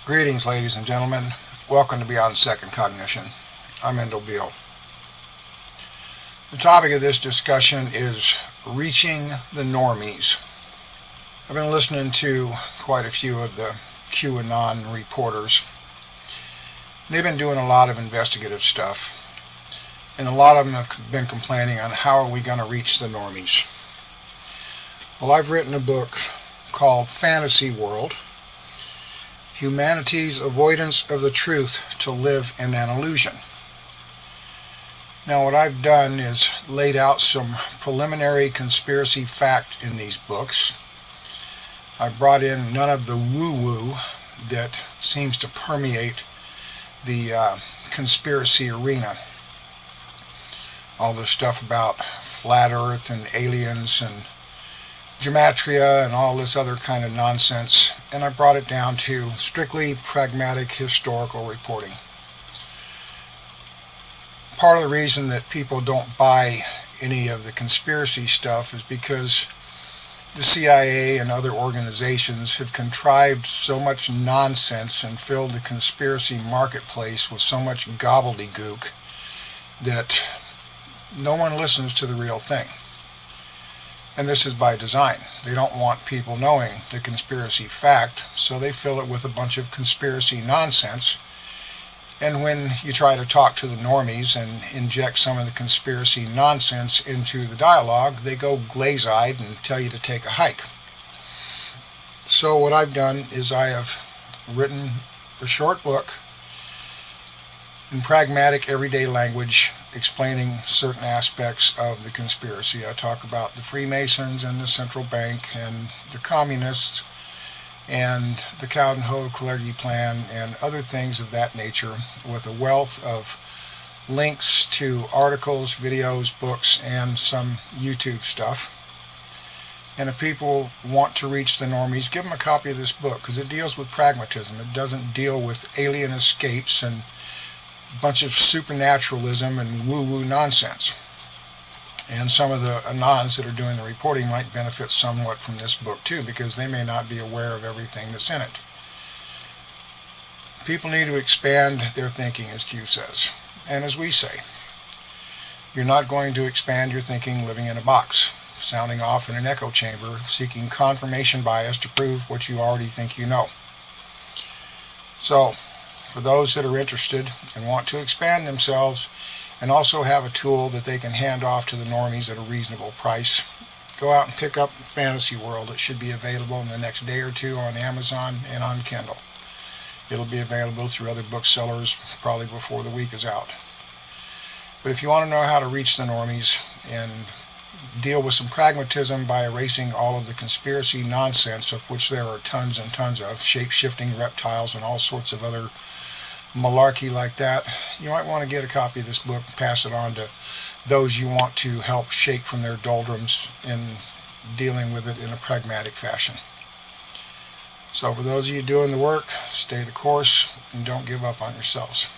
Greetings, ladies and gentlemen. Welcome to Beyond Second Cognition. I'm Beall. The topic of this discussion is reaching the normies. I've been listening to quite a few of the QAnon reporters. They've been doing a lot of investigative stuff, and a lot of them have been complaining on how are we going to reach the normies. Well, I've written a book called Fantasy World: Humanity's Avoidance of the Truth to Live in an Illusion. Now, what I've done is laid out some preliminary conspiracy fact in these books. I've brought in none of the woo-woo that seems to permeate the conspiracy arena. All this stuff about flat earth and aliens and gematria and all this other kind of nonsense, and I brought it down to strictly pragmatic historical reporting. Part of the reason that people don't buy any of the conspiracy stuff is because the CIA and other organizations have contrived so much nonsense and filled the conspiracy marketplace with so much gobbledygook that no one listens to the real thing. And this is by design. They don't want people knowing the conspiracy fact, so they fill it with a bunch of conspiracy nonsense. And when you try to talk to the normies and inject some of the conspiracy nonsense into the dialogue, they go glaze-eyed and tell you to take a hike. So what I've done is I have written a short book in pragmatic, everyday language explaining certain aspects of the conspiracy. I talk about the Freemasons and the central bank and the communists and the Cowden-Kalergi plan and other things of that nature, with a wealth of links to articles, videos, books, and some YouTube stuff. And if people want to reach the normies, give them a copy of this book, because it deals with pragmatism. It doesn't deal with alien escapes and a bunch of supernaturalism and woo-woo nonsense. And some of the anons that are doing the reporting might benefit somewhat from this book too, because they may not be aware of everything that's in it. People need to expand their thinking, as Q says. And as we say, you're not going to expand your thinking living in a box, sounding off in an echo chamber, seeking confirmation bias to prove what you already think you know. So, for those that are interested and want to expand themselves and also have a tool that they can hand off to the normies at a reasonable price, go out and pick up Fantasy World. It should be available in the next day or two on Amazon and on Kindle. It'll be available through other booksellers probably before the week is out. But if you want to know how to reach the normies and deal with some pragmatism by erasing all of the conspiracy nonsense, of which there are tons and tons of, shape-shifting reptiles and all sorts of other malarkey like that, you might want to get a copy of this book and pass it on to those you want to help shake from their doldrums in dealing with it in a pragmatic fashion. So for those of you doing the work, stay the course and don't give up on yourselves.